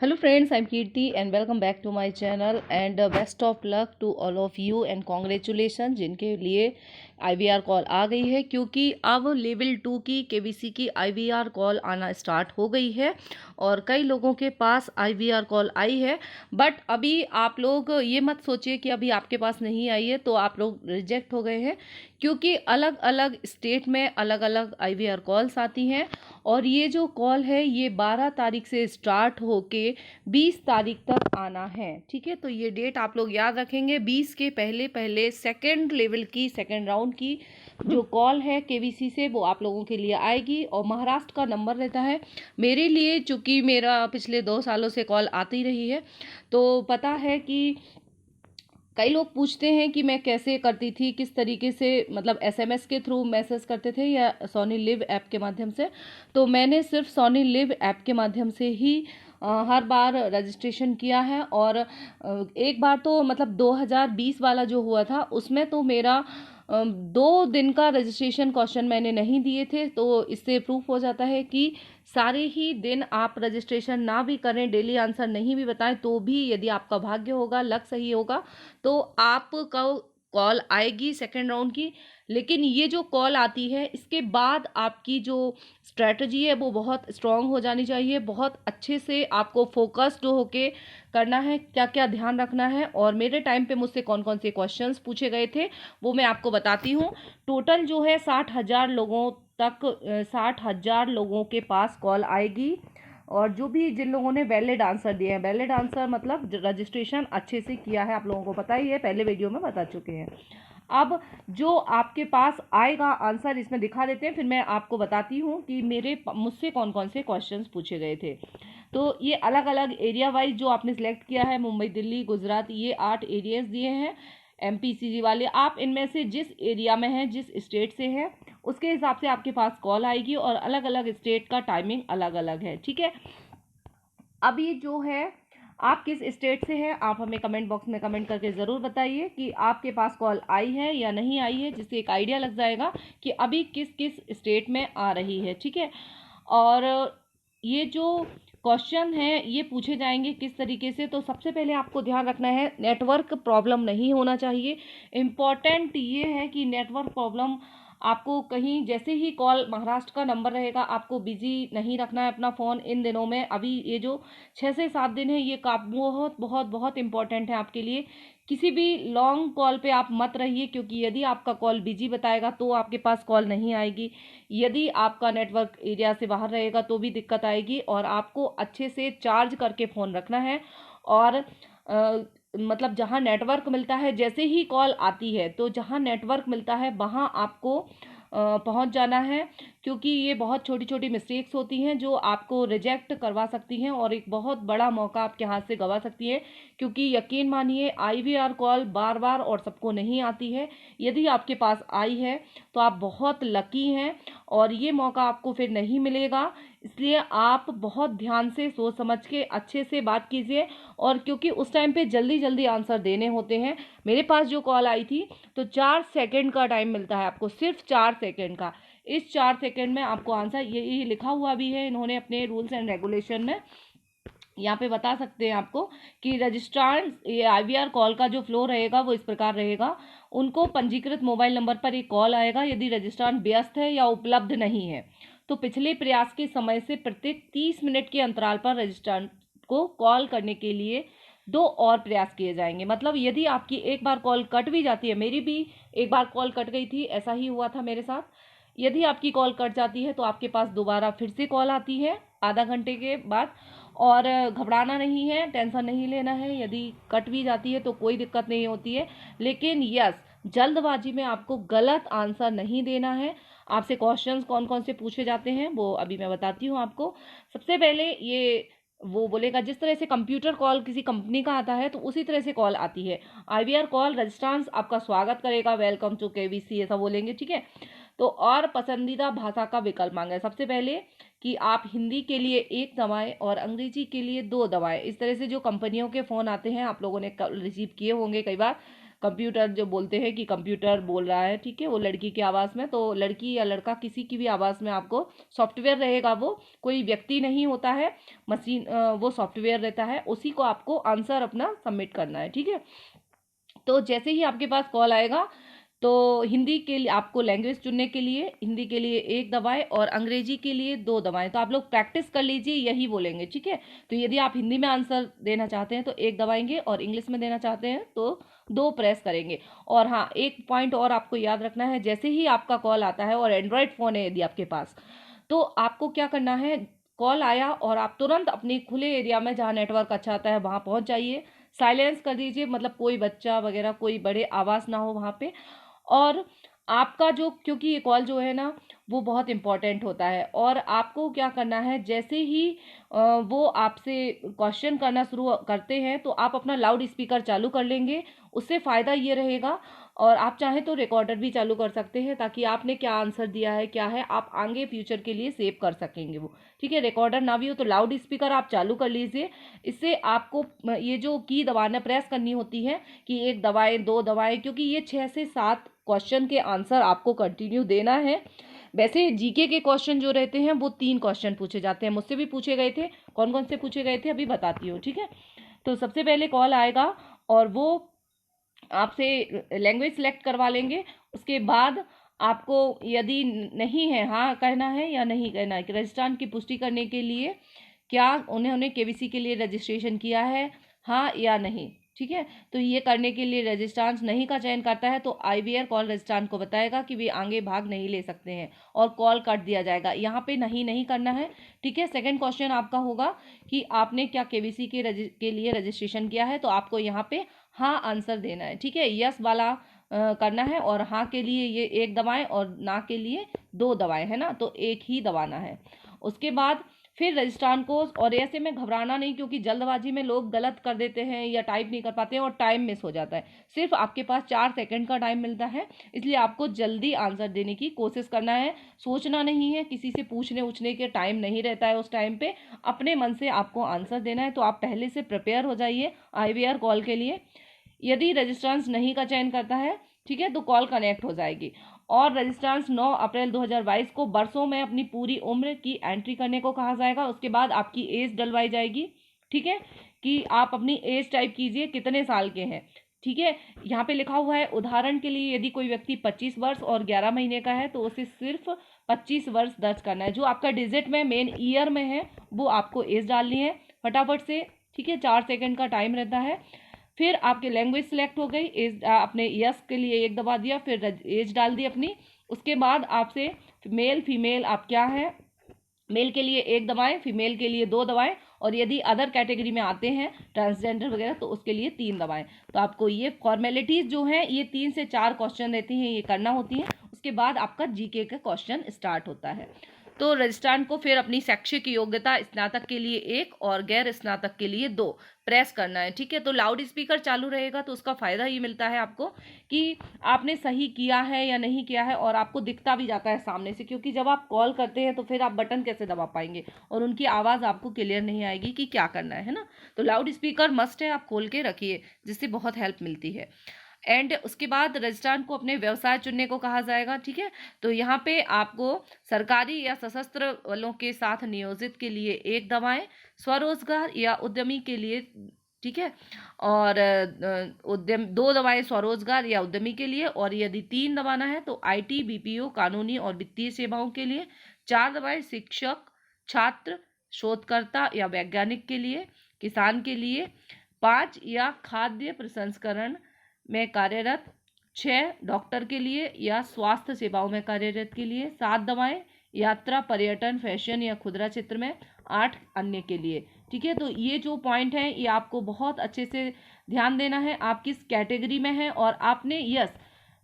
Hello friends, I'm Kirti and welcome back to my channel and best of luck to all of you and congratulations जिनके लिए IVR call आ गई है, क्योंकि अब level 2 की KVC की IVR कॉल आना स्टार्ट हो गई है और कई लोगों के पास IVR कॉल आई है। बट अभी आप लोग ये मत सोचिए कि अभी आपके पास नहीं आई है तो आप लोग रिजेक्ट हो गए हैं, क्योंकि अलग अलग स्टेट में अलग अलग IVR कॉल्स आती हैं और ये जो कॉल है ये 12 तारीख से स्टार्ट होके 20 तारीख तक आना है। ठीक है, तो ये डेट आप लोग याद रखेंगे। 20 के पहले पहले सेकंड लेवल की सेकंड राउंड की जो कॉल है केवीसी से वो आप लोगों के लिए आएगी और महाराष्ट्र का नंबर रहता है मेरे लिए, चूँकि मेरा पिछले 2 सालों से कॉल आती रही है तो पता है कि कई लोग पूछते हैं कि मैं कैसे करती थी, किस तरीके से, मतलब एसएमएस के थ्रू मैसेज करते थे या सोनी लिव ऐप के माध्यम से। तो मैंने सिर्फ सोनी लिव ऐप के माध्यम से ही हर बार रजिस्ट्रेशन किया है और एक बार तो मतलब 2020 वाला जो हुआ था उसमें तो मेरा 2 दिन का रजिस्ट्रेशन क्वेश्चन मैंने नहीं दिए थे। तो इससे प्रूफ हो जाता है कि सारे ही दिन आप रजिस्ट्रेशन ना भी करें, डेली आंसर नहीं भी बताएं, तो भी यदि आपका भाग्य होगा, लक सही होगा तो आपका कॉल आएगी सेकेंड राउंड की। लेकिन ये जो कॉल आती है इसके बाद आपकी जो स्ट्रेटजी है वो बहुत स्ट्रांग हो जानी चाहिए। बहुत अच्छे से आपको फोकस्ड होके करना है, क्या क्या ध्यान रखना है। और मेरे टाइम पे मुझसे कौन कौन से क्वेश्चंस पूछे गए थे वो मैं आपको बताती हूँ। टोटल जो है 60,000 लोगों तक 60,000 लोगों के पास कॉल आएगी और जो भी जिन लोगों ने वैलिड आंसर दिए हैं, वैलिड आंसर मतलब रजिस्ट्रेशन अच्छे से किया है, आप लोगों को पता ही है, पहले वीडियो में बता चुके हैं। अब जो आपके पास आएगा आंसर इसमें दिखा देते हैं, फिर मैं आपको बताती हूँ कि मुझसे कौन कौन से क्वेश्चंस पूछे गए थे। तो ये अलग अलग एरिया वाइज जो आपने सिलेक्ट किया है, मुंबई, दिल्ली, गुजरात, ये 8 एरियाज दिए हैं MPCG वाले। आप इनमें से जिस एरिया में हैं, जिस स्टेट से हैं, उसके हिसाब से आपके पास कॉल आएगी और अलग अलग स्टेट का टाइमिंग अलग अलग है। ठीक है, अभी जो है आप किस स्टेट से हैं आप हमें कमेंट बॉक्स में कमेंट करके ज़रूर बताइए कि आपके पास कॉल आई है या नहीं आई है, जिससे एक आइडिया लग जाएगा कि अभी किस किस स्टेट में आ रही है। ठीक है, और ये जो क्वेश्चन है ये पूछे जाएंगे किस तरीके से, तो सबसे पहले आपको ध्यान रखना है नेटवर्क प्रॉब्लम नहीं होना चाहिए। इम्पॉर्टेंट ये है कि नेटवर्क प्रॉब्लम आपको कहीं, जैसे ही कॉल महाराष्ट्र का नंबर रहेगा, आपको बिजी नहीं रखना है अपना फ़ोन इन दिनों में। अभी ये जो 6 से 7 दिन है ये बहुत बहुत बहुत इंपॉर्टेंट है आपके लिए। किसी भी लॉन्ग कॉल पे आप मत रहिए, क्योंकि यदि आपका कॉल बिजी बताएगा तो आपके पास कॉल नहीं आएगी। यदि आपका नेटवर्क एरिया से बाहर रहेगा तो भी दिक्कत आएगी। और आपको अच्छे से चार्ज करके फ़ोन रखना है और मतलब जहाँ नेटवर्क मिलता है, जैसे ही कॉल आती है तो जहाँ नेटवर्क मिलता है वहाँ आपको पहुँच जाना है, क्योंकि ये बहुत छोटी छोटी मिस्टेक्स होती हैं जो आपको रिजेक्ट करवा सकती हैं और एक बहुत बड़ा मौका आपके हाथ से गंवा सकती है। क्योंकि यकीन मानिए IVR कॉल बार बार और सबको नहीं आती है। यदि आपके पास आई है तो आप बहुत लकी हैं और ये मौका आपको फिर नहीं मिलेगा। इसलिए आप बहुत ध्यान से सोच समझ के अच्छे से बात कीजिए। और क्योंकि उस टाइम पे जल्दी जल्दी आंसर देने होते हैं, मेरे पास जो कॉल आई थी तो 4 सेकंड का टाइम मिलता है आपको, सिर्फ 4 सेकंड का। इस 4 सेकंड में आपको आंसर, ये लिखा हुआ भी है इन्होंने अपने रूल्स एंड रेगुलेशन में, यहाँ पे बता सकते हैं आपको कि रजिस्ट्रार ये IVR कॉल का जो फ्लो रहेगा वो इस प्रकार रहेगा। उनको पंजीकृत मोबाइल नंबर पर एक कॉल आएगा। यदि रजिस्ट्रार व्यस्त है या उपलब्ध नहीं है तो पिछले प्रयास के समय से प्रत्येक 30 मिनट के अंतराल पर रजिस्ट्रार को कॉल करने के लिए 2 और प्रयास किए जाएंगे। मतलब यदि आपकी एक बार कॉल कट भी जाती है, मेरी भी एक बार कॉल कट गई थी, ऐसा ही हुआ था मेरे साथ। यदि आपकी कॉल कट जाती है तो आपके पास दोबारा फिर से कॉल आती है आधा घंटे के बाद। और घबराना नहीं है, टेंशन नहीं लेना है। यदि कट भी जाती है तो कोई दिक्कत नहीं होती है, लेकिन यस, जल्दबाजी में आपको गलत आंसर नहीं देना है। आपसे क्वेश्चंस कौन कौन से पूछे जाते हैं वो अभी मैं बताती हूँ आपको। सबसे पहले ये वो बोलेगा, जिस तरह से कंप्यूटर कॉल किसी कंपनी का आता है तो उसी तरह से कॉल आती है। IVR कॉल रजिस्ट्रांस आपका स्वागत करेगा, वेलकम टू KVC ऐसा बोलेंगे। ठीक है, तो और पसंदीदा भाषा का विकल्प मांगे सबसे पहले कि आप हिंदी के लिए 1 दबाएं और अंग्रेजी के लिए 2 दबाएं। इस तरह से जो कंपनियों के फ़ोन आते हैं, आप लोगों ने रिसीव किए होंगे कई बार, कंप्यूटर जो बोलते हैं कि कंप्यूटर बोल रहा है, ठीक है, वो लड़की की आवाज़ में, तो लड़की या लड़का किसी की भी आवाज़ में आपको सॉफ्टवेयर रहेगा, वो कोई व्यक्ति नहीं होता है, मशीन, वो सॉफ्टवेयर रहता है, उसी को आपको आंसर अपना सबमिट करना है, ठीक है। तो जैसे ही आपके पास कॉल आएगा तो हिंदी के लिए आपको लैंग्वेज चुनने के लिए हिंदी के लिए 1 दबाएं और अंग्रेजी के लिए 2 दबाएं। तो आप लोग प्रैक्टिस कर लीजिए, यही बोलेंगे, ठीक है। तो यदि आप हिंदी में आंसर देना चाहते हैं तो 1 दबाएंगे और इंग्लिश में देना चाहते हैं तो 2 प्रेस करेंगे। और हाँ, एक पॉइंट और आपको याद रखना है, जैसे ही आपका कॉल आता है और एंड्रॉयड फ़ोन है यदि आपके पास, तो आपको क्या करना है, कॉल आया और आप तुरंत अपने खुले एरिया में जहाँ नेटवर्क अच्छा आता है वहाँ पहुँच जाइए, साइलेंस कर दीजिए, मतलब कोई बच्चा वगैरह कोई बड़े आवाज़ ना हो वहाँ पे। और आपका जो, क्योंकि ये कॉल जो है ना वो बहुत इम्पोर्टेंट होता है, और आपको क्या करना है, जैसे ही वो आपसे क्वेश्चन करना शुरू करते हैं तो आप अपना लाउड स्पीकर चालू कर लेंगे। उससे फ़ायदा ये रहेगा, और आप चाहें तो रिकॉर्डर भी चालू कर सकते हैं ताकि आपने क्या आंसर दिया है क्या है आप आगे फ्यूचर के लिए सेव कर सकेंगे वो, ठीक है। रिकॉर्डर ना भी हो तो लाउड स्पीकर आप चालू कर लीजिए। इससे आपको ये जो की दबाना प्रेस करनी होती है कि 1 दबाएं 2 दबाएं, क्योंकि ये 6 से 7 क्वेश्चन के आंसर आपको कंटिन्यू देना है। वैसे जीके के क्वेश्चन जो रहते हैं वो 3 क्वेश्चन पूछे जाते हैं, मुझसे भी पूछे गए थे। कौन कौन से पूछे गए थे अभी बताती हूँ, ठीक है। तो सबसे पहले कॉल आएगा और वो आपसे लैंग्वेज सेलेक्ट करवा लेंगे। उसके बाद आपको यदि नहीं है, हाँ कहना है या नहीं कहना है, कि रजिस्ट्रार की पुष्टि करने के लिए क्या उन्होंने केवीसी के लिए रजिस्ट्रेशन किया है, हाँ या नहीं, ठीक है। तो ये करने के लिए रजिस्ट्रार नहीं का चयन करता है तो आईवीआर कॉल रजिस्ट्रार को बताएगा कि वे आगे भाग नहीं ले सकते हैं और कॉल काट दिया जाएगा। यहाँ पे नहीं करना है, ठीक है। सेकंड क्वेश्चन आपका होगा कि आपने क्या केवीसी के लिए रजिस्ट्रेशन किया है, तो आपको यहाँ पे हाँ आंसर देना है, ठीक है। यस वाला करना है, और हाँ के लिए ये 1 दबाएं और ना के लिए 2 दबाएं, है ना, तो 1 ही दबाना है। उसके बाद फिर रजिस्ट्रार को, और ऐसे में घबराना नहीं क्योंकि जल्दबाजी में लोग गलत कर देते हैं या टाइप नहीं कर पाते हैं और टाइम मिस हो जाता है। सिर्फ आपके पास 4 सेकंड का टाइम मिलता है, इसलिए आपको जल्दी आंसर देने की कोशिश करना है, सोचना नहीं है, किसी से पूछने उछने के टाइम नहीं रहता है उस टाइम पे, अपने मन से आपको आंसर देना है। तो आप पहले से प्रिपेयर हो जाइए आईवीआर कॉल के लिए। यदि रजिस्ट्रांस नहीं का चयन करता है, ठीक है, तो कॉल कनेक्ट हो जाएगी। और रजिस्ट्रांस 9 अप्रैल 2022 को वर्षों में अपनी पूरी उम्र की एंट्री करने को कहा जाएगा। उसके बाद आपकी एज डलवाई जाएगी, ठीक है, कि आप अपनी एज टाइप कीजिए कितने साल के हैं, ठीक है। यहाँ पे लिखा हुआ है, उदाहरण के लिए यदि कोई व्यक्ति 25 वर्ष और 11 महीने का है तो उसे सिर्फ 25 वर्ष दर्ज करना है। जो आपका डिजिट में मेन ईयर में है वो आपको एज डालनी है फटाफट से, ठीक है। 4 सेकंड का टाइम रहता है। फिर आपकी लैंग्वेज सिलेक्ट हो गई, एज आपने यस के लिए 1 दबा दिया, फिर एज डाल दी अपनी। उसके बाद आपसे मेल फीमेल आप क्या है, मेल के लिए 1 दबाएं, फीमेल के लिए 2 दबाएं, और यदि अदर कैटेगरी में आते हैं ट्रांसजेंडर वगैरह तो उसके लिए 3 दबाएं। तो आपको ये फॉर्मेलिटीज़ जो हैं ये 3 से 4 क्वेश्चन रहती हैं, ये करना होती हैं। उसके बाद आपका जीके का क्वेश्चन स्टार्ट होता है। तो रजिस्ट्रार को फिर अपनी शैक्षिक योग्यता स्नातक के लिए 1 और गैर स्नातक के लिए 2 प्रेस करना है, ठीक है। तो लाउड स्पीकर चालू रहेगा तो उसका फ़ायदा ये मिलता है आपको कि आपने सही किया है या नहीं किया है, और आपको दिखता भी जाता है सामने से, क्योंकि जब आप कॉल करते हैं तो फिर आप बटन कैसे दबा पाएंगे और उनकी आवाज़ आपको क्लियर नहीं आएगी कि क्या करना है ना। तो लाउड स्पीकर मस्ट है, आप खोल के रखिए, जिससे बहुत हेल्प मिलती है। एंड उसके बाद रजिस्ट्रार को अपने व्यवसाय चुनने को कहा जाएगा, ठीक है। तो यहाँ पे आपको सरकारी या सशस्त्र बलों के साथ नियोजित के लिए 1 दबाएं, स्वरोजगार या उद्यमी के लिए, ठीक है, और उद्यम 2 दबाएं स्वरोजगार या उद्यमी के लिए, और यदि 3 दबाना है तो आईटी बीपीओ कानूनी और वित्तीय सेवाओं के लिए, 4 दबाएं शिक्षक छात्र शोधकर्ता या वैज्ञानिक के लिए, किसान के लिए, 5 या खाद्य प्रसंस्करण में कार्यरत, 6 डॉक्टर के लिए या स्वास्थ्य सेवाओं में कार्यरत के लिए, 7 दबाएं यात्रा पर्यटन फैशन या खुदरा क्षेत्र में, 8 अन्य के लिए, ठीक है। तो ये जो पॉइंट है ये आपको बहुत अच्छे से ध्यान देना है, आप किस कैटेगरी में हैं, और आपने यस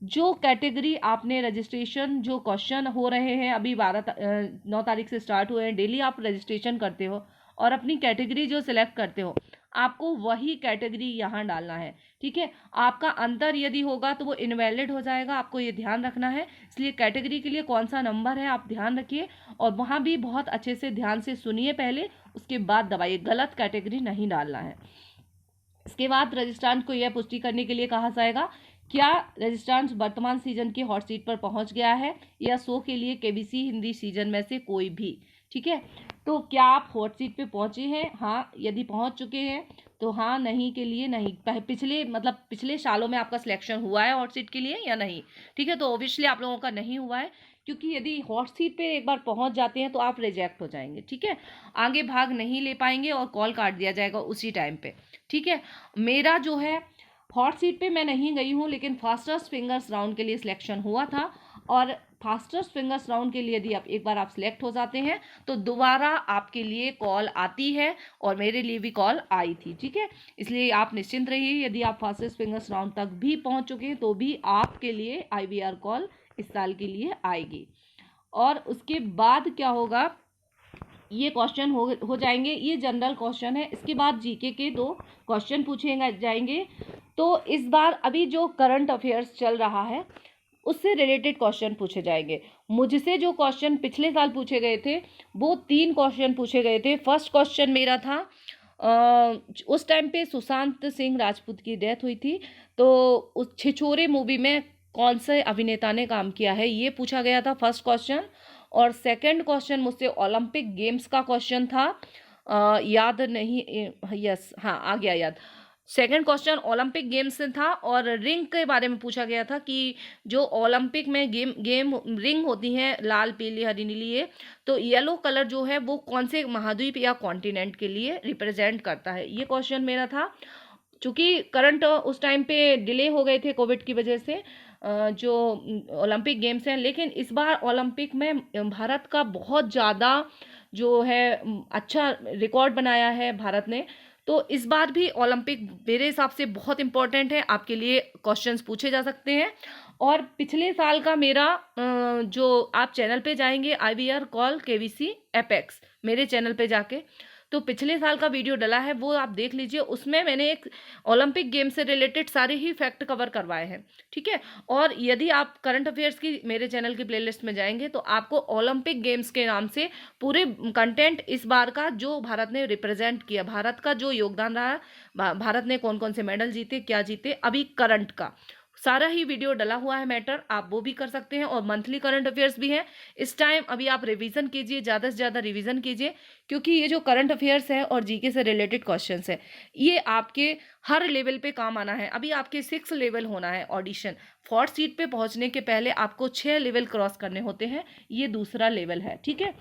जो कैटेगरी आपने रजिस्ट्रेशन जो क्वेश्चन हो रहे हैं अभी 9 तारीख से स्टार्ट हुए हैं, डेली आप रजिस्ट्रेशन करते हो और अपनी कैटेगरी जो सिलेक्ट करते हो आपको वही कैटेगरी यहाँ डालना है, ठीक है। आपका अंतर यदि होगा तो वो इनवैलिड हो जाएगा, आपको ये ध्यान रखना है। इसलिए कैटेगरी के लिए कौन सा नंबर है आप ध्यान रखिए, और वहाँ भी बहुत अच्छे से ध्यान से सुनिए पहले, उसके बाद दबाइए, गलत कैटेगरी नहीं डालना है। इसके बाद रजिस्ट्रांट को यह पुष्टि करने के लिए कहा जाएगा क्या रजिस्ट्रांट वर्तमान सीजन की हॉट सीट पर पहुंच गया है या शो के लिए केबीसी हिंदी सीजन में से कोई भी। ठीक है, तो क्या आप हॉट सीट पे पहुंचे हैं? हाँ, यदि पहुंच चुके हैं तो हाँ, नहीं के लिए नहीं। पिछले सालों में आपका सिलेक्शन हुआ है हॉट सीट के लिए या नहीं। ठीक है, तो ऑब्वियसली आप लोगों का नहीं हुआ है, क्योंकि यदि हॉट सीट पे एक बार पहुंच जाते हैं तो आप रिजेक्ट हो जाएंगे। ठीक है, आगे भाग नहीं ले पाएंगे और कॉल काट दिया जाएगा उसी टाइम पे। ठीक है, मेरा जो है हॉट सीट पे मैं नहीं गई हूँ, लेकिन फास्टेस्ट फिंगर्स राउंड के लिए सिलेक्शन हुआ था, और फास्टेस्ट फिंगर्स राउंड के लिए यदि आप एक बार सिलेक्ट हो जाते हैं तो दोबारा आपके लिए कॉल आती है, और मेरे लिए भी कॉल आई थी। ठीक है, इसलिए आप निश्चिंत रहिए, यदि आप फास्टेस्ट फिंगर्स राउंड तक भी पहुंच चुके हैं तो भी आपके लिए IVR कॉल इस साल के लिए आएगी। और उसके बाद क्या होगा, ये क्वेश्चन हो जाएंगे, ये जनरल क्वेश्चन है। इसके बाद जीके के 2 क्वेश्चन पूछे जाएंगे। तो इस बार अभी जो करंट अफेयर्स चल रहा है उससे रिलेटेड क्वेश्चन पूछे जाएंगे। मुझसे जो क्वेश्चन पिछले साल पूछे गए थे वो 3 क्वेश्चन पूछे गए थे। फर्स्ट क्वेश्चन मेरा था उस टाइम पे सुशांत सिंह राजपूत की डेथ हुई थी, तो उस छिछोरे मूवी में कौन से अभिनेता ने काम किया है, ये पूछा गया था फर्स्ट क्वेश्चन। और सेकंड क्वेश्चन मुझसे ओलंपिक गेम्स का क्वेश्चन था, याद नहीं, यस हाँ आ गया याद। सेकंड क्वेश्चन ओलंपिक गेम्स से था, और रिंग के बारे में पूछा गया था कि जो ओलंपिक में गेम रिंग होती हैं लाल पीली हरी नीली, ये तो येलो कलर जो है वो कौन से महाद्वीप या कॉन्टिनेंट के लिए रिप्रेजेंट करता है, ये क्वेश्चन मेरा था। चूँकि करंट उस टाइम पे डिले हो गए थे कोविड की वजह से जो ओलंपिक गेम्स हैं, लेकिन इस बार ओलंपिक में भारत का बहुत ज़्यादा जो है अच्छा रिकॉर्ड बनाया है भारत ने। तो इस बार भी ओलंपिक मेरे हिसाब से बहुत इंपॉर्टेंट है, आपके लिए क्वेश्चंस पूछे जा सकते हैं। और पिछले साल का मेरा जो आप चैनल पे जाएंगे IVR कॉल KBC एपेक्स मेरे चैनल पे जाके, तो पिछले साल का वीडियो डला है वो आप देख लीजिए। उसमें मैंने एक ओलंपिक गेम से रिलेटेड सारे ही फैक्ट कवर करवाए हैं। ठीक है, और यदि आप करंट अफेयर्स की मेरे चैनल की प्लेलिस्ट में जाएंगे तो आपको ओलंपिक गेम्स के नाम से पूरे कंटेंट इस बार का जो भारत ने रिप्रेजेंट किया, भारत का जो योगदान रहा, भारत ने कौन कौन से मेडल जीते, क्या जीते, अभी करंट का सारा ही वीडियो डला हुआ है मैटर, आप वो भी कर सकते हैं। और मंथली करंट अफेयर्स भी हैं। इस टाइम अभी आप रिवीजन कीजिए, ज़्यादा से ज़्यादा रिवीजन कीजिए, क्योंकि ये जो करंट अफेयर्स है और जीके से रिलेटेड क्वेश्चंस है ये आपके हर लेवल पे काम आना है। अभी आपके 6 लेवल होना है ऑडिशन, 4th सीट पे पहुंचने के पहले आपको 6 लेवल क्रॉस करने होते हैं, ये दूसरा लेवल है। ठीक है,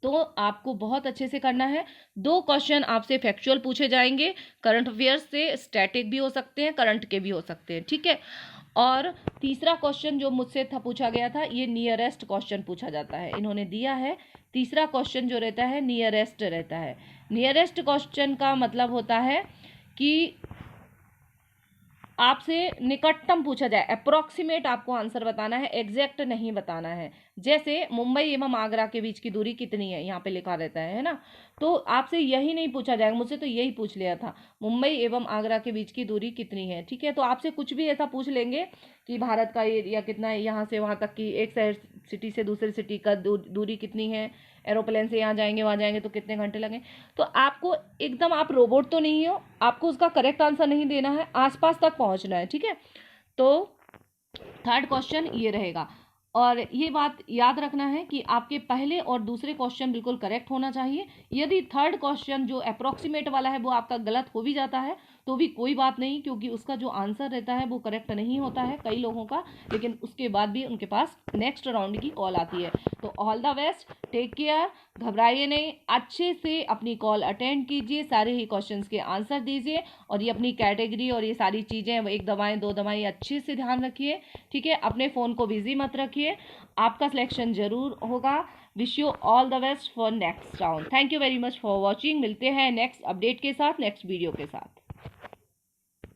तो आपको बहुत अच्छे से करना है। 2 क्वेश्चन आपसे फैक्चुअल पूछे जाएंगे, करंट अफेयर्स से, स्टैटिक भी हो सकते हैं, करंट के भी हो सकते हैं। ठीक है, और तीसरा क्वेश्चन जो मुझसे था पूछा गया था, ये नियरेस्ट क्वेश्चन पूछा जाता है, इन्होंने दिया है। तीसरा क्वेश्चन जो रहता है नियरेस्ट रहता है। नियरेस्ट क्वेश्चन का मतलब होता है कि आपसे निकटतम पूछा जाए, अप्रोक्सीमेट आपको आंसर बताना है, एग्जैक्ट नहीं बताना है। जैसे मुंबई एवं आगरा के बीच की दूरी कितनी है, यहाँ पे लिखा रहता है ना, तो आपसे यही नहीं पूछा जाएगा। मुझसे तो यही पूछ लिया था, मुंबई एवं आगरा के बीच की दूरी कितनी है। ठीक है, तो आपसे कुछ भी ऐसा पूछ लेंगे कि भारत का एरिया कितना है, यहाँ से वहाँ तक की, एक शहर सिटी से दूसरी सिटी का दूरी कितनी है, एरोप्लेन से यहाँ जाएंगे वहाँ जाएंगे तो कितने घंटे लगें। तो आपको एकदम, आप रोबोट तो नहीं हो, आपको उसका करेक्ट आंसर नहीं देना है, आसपास तक पहुँचना है। ठीक है, तो 3rd क्वेश्चन ये रहेगा। और ये बात याद रखना है कि आपके पहले और दूसरे क्वेश्चन बिल्कुल करेक्ट होना चाहिए। यदि 3rd क्वेश्चन जो अप्रोक्सीमेट वाला है वो आपका गलत हो भी जाता है तो भी कोई बात नहीं, क्योंकि उसका जो आंसर रहता है वो करेक्ट नहीं होता है कई लोगों का, लेकिन उसके बाद भी उनके पास नेक्स्ट राउंड की कॉल आती है। तो all the best, take care, घबराइए नहीं, अच्छे से अपनी कॉल अटेंड कीजिए, सारे ही क्वेश्चंस के आंसर दीजिए, और ये अपनी कैटेगरी और ये सारी चीज़ें, 1 दवाएं 2 दवाएं अच्छे से ध्यान रखिए। ठीक है, अपने फ़ोन को बिजी मत रखिए, आपका सिलेक्शन जरूर होगा। Wish you all the best for next round. Thank you very much for watching. मिलते हैं नेक्स्ट अपडेट के साथ, नेक्स्ट वीडियो के साथ।